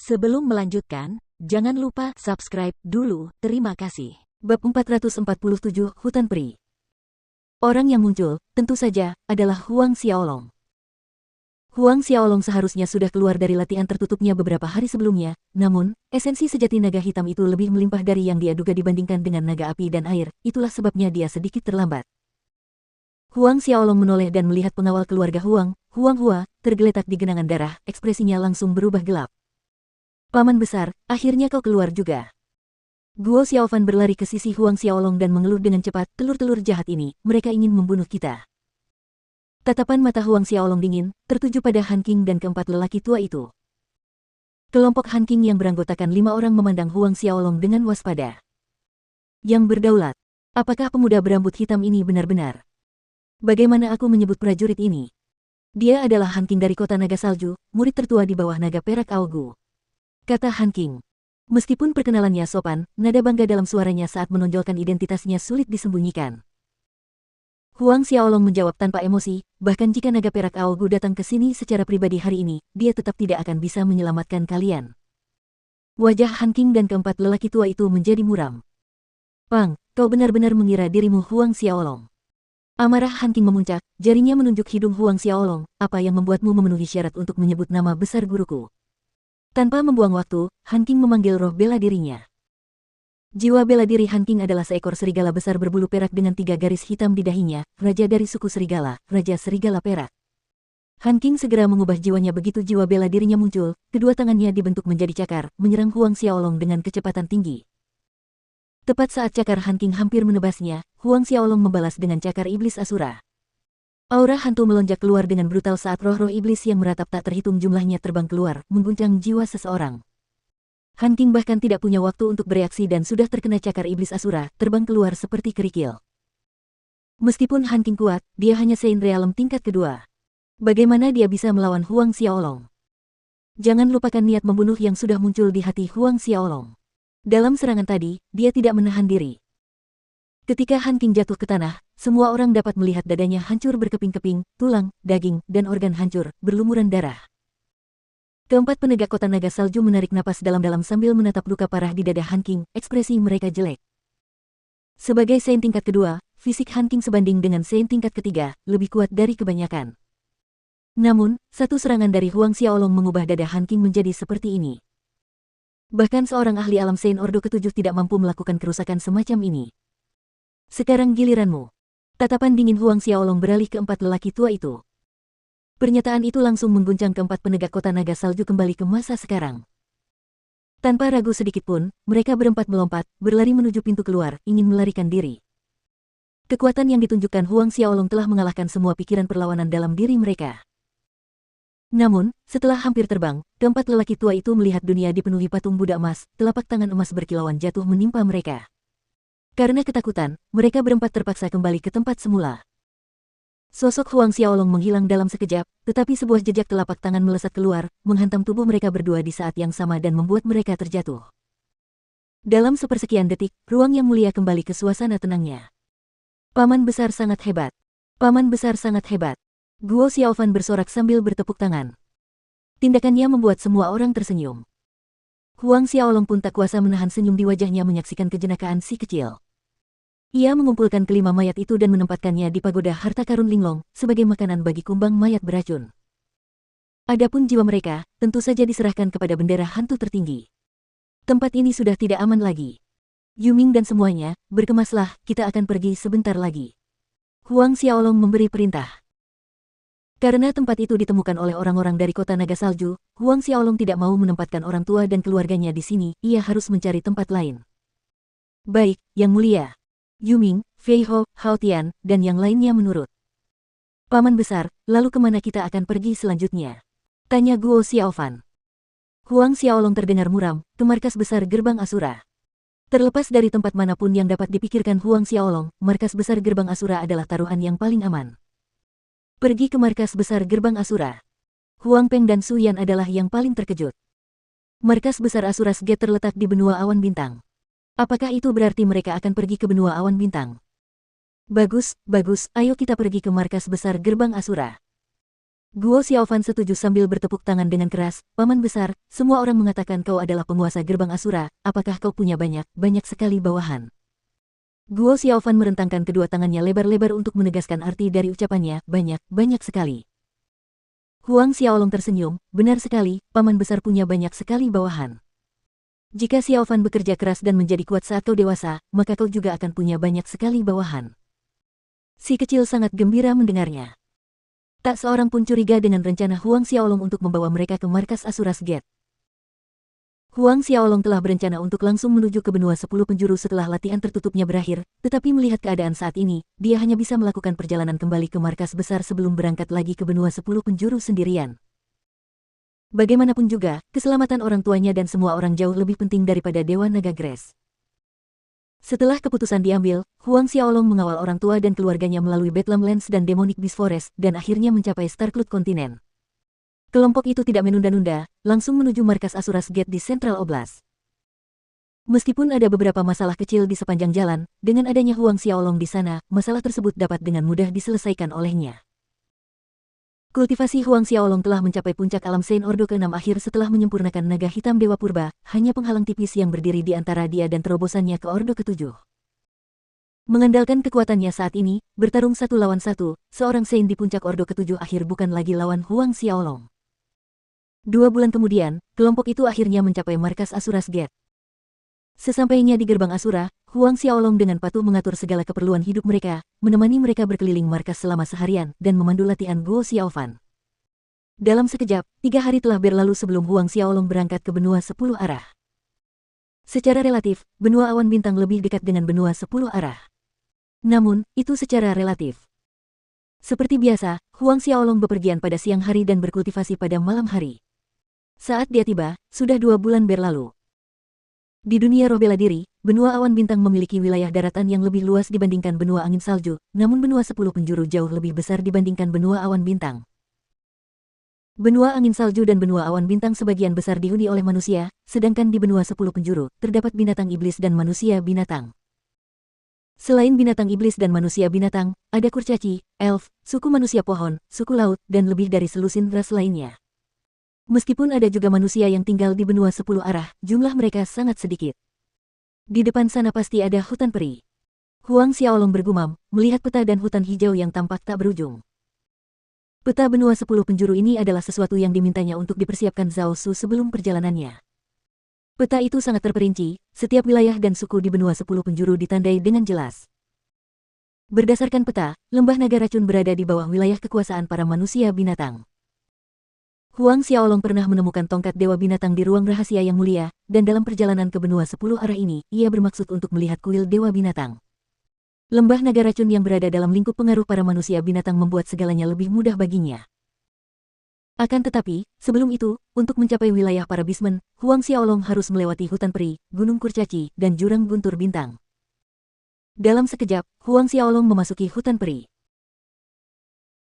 Sebelum melanjutkan, jangan lupa subscribe dulu, terima kasih. Bab 447 Hutan Peri. Orang yang muncul, tentu saja, adalah Huang Xiaolong. Huang Xiaolong seharusnya sudah keluar dari latihan tertutupnya beberapa hari sebelumnya, namun, esensi sejati naga hitam itu lebih melimpah dari yang dia duga dibandingkan dengan naga api dan air, itulah sebabnya dia sedikit terlambat. Huang Xiaolong menoleh dan melihat pengawal keluarga Huang, Huang Hua, tergeletak di genangan darah, ekspresinya langsung berubah gelap. Paman besar, akhirnya kau keluar juga. Guo Xiaofan berlari ke sisi Huang Xiaolong dan mengeluh dengan cepat, telur-telur jahat ini, mereka ingin membunuh kita. Tatapan mata Huang Xiaolong dingin, tertuju pada Han Qing dan keempat lelaki tua itu. Kelompok Han Qing yang beranggotakan 5 orang memandang Huang Xiaolong dengan waspada. Yang berdaulat, apakah pemuda berambut hitam ini benar-benar? Bagaimana aku menyebut prajurit ini? Dia adalah Han Qing dari kota naga salju, murid tertua di bawah naga perak Aogu. Kata Han Qing. Meskipun perkenalannya sopan, nada bangga dalam suaranya saat menonjolkan identitasnya sulit disembunyikan. Huang Xiaolong menjawab tanpa emosi, bahkan jika naga perak Aogu datang ke sini secara pribadi hari ini, dia tetap tidak akan bisa menyelamatkan kalian. Wajah Han Qing dan keempat lelaki tua itu menjadi muram. Pang, kau benar-benar mengira dirimu Huang Xiaolong. Amarah Han Qing memuncak, jarinya menunjuk hidung Huang Xiaolong, apa yang membuatmu memenuhi syarat untuk menyebut nama besar guruku? Tanpa membuang waktu, Han Qing memanggil roh bela dirinya. Jiwa bela diri Han Qing adalah seekor serigala besar berbulu perak dengan 3 garis hitam di dahinya, raja dari suku serigala, Raja Serigala Perak. Han Qing segera mengubah jiwanya begitu jiwa bela dirinya muncul, kedua tangannya dibentuk menjadi cakar, menyerang Huang Xiaolong dengan kecepatan tinggi. Tepat saat cakar Han Qing hampir menebasnya, Huang Xiaolong membalas dengan cakar iblis Asura. Aura hantu melonjak keluar dengan brutal saat roh-roh iblis yang meratap tak terhitung jumlahnya terbang keluar, mengguncang jiwa seseorang. Han Qing bahkan tidak punya waktu untuk bereaksi dan sudah terkena cakar iblis Asura, terbang keluar seperti kerikil. Meskipun Han Qing kuat, dia hanya Sein Realm tingkat kedua. Bagaimana dia bisa melawan Huang Xiaolong? Jangan lupakan niat membunuh yang sudah muncul di hati Huang Xiaolong. Dalam serangan tadi, dia tidak menahan diri. Ketika Han Qing jatuh ke tanah, semua orang dapat melihat dadanya hancur berkeping-keping, tulang, daging, dan organ hancur, berlumuran darah. Keempat penegak kota naga salju menarik napas dalam-dalam sambil menatap luka parah di dada Han Qing, ekspresi mereka jelek. Sebagai Sein tingkat kedua, fisik Han Qing sebanding dengan Sein tingkat ketiga, lebih kuat dari kebanyakan. Namun, satu serangan dari Huang Xiaolong mengubah dada Han Qing menjadi seperti ini. Bahkan seorang ahli alam Sein Ordo ke-7 tidak mampu melakukan kerusakan semacam ini. Sekarang giliranmu. Tatapan dingin Huang Xiaolong beralih ke 4 lelaki tua itu. Pernyataan itu langsung mengguncang keempat penegak kota naga salju kembali ke masa sekarang. Tanpa ragu sedikit pun, mereka berempat melompat, berlari menuju pintu keluar, ingin melarikan diri. Kekuatan yang ditunjukkan Huang Xiaolong telah mengalahkan semua pikiran perlawanan dalam diri mereka. Namun, setelah hampir terbang, keempat lelaki tua itu melihat dunia dipenuhi patung Buddha emas, telapak tangan emas berkilauan jatuh menimpa mereka. Karena ketakutan, mereka berempat terpaksa kembali ke tempat semula. Sosok Huang Xiaolong menghilang dalam sekejap, tetapi sebuah jejak telapak tangan melesat keluar, menghantam tubuh mereka berdua di saat yang sama dan membuat mereka terjatuh. Dalam sepersekian detik, ruang yang mulia kembali ke suasana tenangnya. Paman besar sangat hebat. Paman besar sangat hebat. Guo Xiaofan bersorak sambil bertepuk tangan. Tindakannya membuat semua orang tersenyum. Huang Xiaolong pun tak kuasa menahan senyum di wajahnya menyaksikan kejenakaan si kecil. Ia mengumpulkan kelima mayat itu dan menempatkannya di pagoda harta karun Linglong, sebagai makanan bagi kumbang mayat beracun. Adapun jiwa mereka, tentu saja diserahkan kepada bendera hantu tertinggi. Tempat ini sudah tidak aman lagi. Yuming dan semuanya, berkemaslah, kita akan pergi sebentar lagi. Huang Xiaolong memberi perintah. Karena tempat itu ditemukan oleh orang-orang dari kota naga salju, Huang Xiaolong tidak mau menempatkan orang tua dan keluarganya di sini, ia harus mencari tempat lain. Baik, Yang Mulia. Yuming, Fei Hou, Hao Tian, dan yang lainnya menurut. Paman besar, lalu kemana kita akan pergi selanjutnya? Tanya Guo Xiaofan. Huang Xiaolong terdengar muram, ke markas besar Gerbang Asura. Terlepas dari tempat manapun yang dapat dipikirkan Huang Xiaolong, markas besar Gerbang Asura adalah taruhan yang paling aman. Pergi ke markas besar Gerbang Asura. Huang Peng dan Su Yan adalah yang paling terkejut. Markas besar Asuras Gate terletak di benua awan bintang. Apakah itu berarti mereka akan pergi ke benua awan bintang? Bagus, bagus, ayo kita pergi ke markas besar Gerbang Asura. Guo Xiaofan setuju sambil bertepuk tangan dengan keras. Paman besar, semua orang mengatakan kau adalah penguasa gerbang Asura, apakah kau punya banyak sekali bawahan? Guo Xiaofan merentangkan kedua tangannya lebar-lebar untuk menegaskan arti dari ucapannya, banyak sekali. Huang Xiaolong tersenyum, benar sekali, paman besar punya banyak sekali bawahan. Jika Xiaofan bekerja keras dan menjadi kuat saat kau dewasa, maka kau juga akan punya banyak sekali bawahan. Si kecil sangat gembira mendengarnya. Tak seorang pun curiga dengan rencana Huang Xiaolong untuk membawa mereka ke markas Asuras Gate. Huang Xiaolong telah berencana untuk langsung menuju ke benua 10 penjuru setelah latihan tertutupnya berakhir, tetapi melihat keadaan saat ini, dia hanya bisa melakukan perjalanan kembali ke markas besar sebelum berangkat lagi ke benua 10 penjuru sendirian. Bagaimanapun juga, keselamatan orang tuanya dan semua orang jauh lebih penting daripada Dewa Naga Grace. Setelah keputusan diambil, Huang Xiaolong mengawal orang tua dan keluarganya melalui Bedlam Lands dan Demonic Beast Forest dan akhirnya mencapai Starcloud Continent. Kelompok itu tidak menunda-nunda, langsung menuju markas Asuras Gate di Central Oblast. Meskipun ada beberapa masalah kecil di sepanjang jalan, dengan adanya Huang Xiaolong di sana, masalah tersebut dapat dengan mudah diselesaikan olehnya. Kultivasi Huang Xiaolong telah mencapai puncak alam Saint Ordo ke-6 akhir setelah menyempurnakan naga hitam Dewa Purba, hanya penghalang tipis yang berdiri di antara dia dan terobosannya ke Ordo ke-7. Mengandalkan kekuatannya saat ini, bertarung 1 lawan 1, seorang Saint di puncak Ordo ke-7 akhir bukan lagi lawan Huang Xiaolong. 2 bulan kemudian, kelompok itu akhirnya mencapai markas Asuras Gate. Sesampainya di gerbang Asura, Huang Xiaolong dengan patuh mengatur segala keperluan hidup mereka, menemani mereka berkeliling markas selama seharian, dan memandu latihan Guo Xiaofan. Dalam sekejap, 3 hari telah berlalu sebelum Huang Xiaolong berangkat ke benua 10 arah. Secara relatif, benua awan bintang lebih dekat dengan benua 10 arah. Namun, itu secara relatif. Seperti biasa, Huang Xiaolong bepergian pada siang hari dan berkultivasi pada malam hari. Saat dia tiba, sudah 2 bulan berlalu. Di dunia roh bela diri, benua awan bintang memiliki wilayah daratan yang lebih luas dibandingkan benua angin salju, namun benua 10 penjuru jauh lebih besar dibandingkan benua awan bintang. Benua angin salju dan benua awan bintang sebagian besar dihuni oleh manusia, sedangkan di benua 10 penjuru, terdapat binatang iblis dan manusia binatang. Selain binatang iblis dan manusia binatang, ada kurcaci, elf, suku manusia pohon, suku laut, dan lebih dari selusin ras lainnya. Meskipun ada juga manusia yang tinggal di benua 10 arah, jumlah mereka sangat sedikit. Di depan sana pasti ada hutan peri. Huang Xiaolong bergumam, melihat peta dan hutan hijau yang tampak tak berujung. Peta benua 10 penjuru ini adalah sesuatu yang dimintanya untuk dipersiapkan Zhao Su sebelum perjalanannya. Peta itu sangat terperinci, setiap wilayah dan suku di benua 10 penjuru ditandai dengan jelas. Berdasarkan peta, lembah naga racun berada di bawah wilayah kekuasaan para manusia binatang. Huang Xiaolong pernah menemukan tongkat Dewa Binatang di ruang rahasia yang mulia, dan dalam perjalanan ke benua 10 arah ini, ia bermaksud untuk melihat kuil Dewa Binatang. Lembah naga racun yang berada dalam lingkup pengaruh para manusia binatang membuat segalanya lebih mudah baginya. Akan tetapi, sebelum itu, untuk mencapai wilayah para bismen, Huang Xiaolong harus melewati hutan peri, gunung kurcaci, dan jurang guntur bintang. Dalam sekejap, Huang Xiaolong memasuki hutan peri.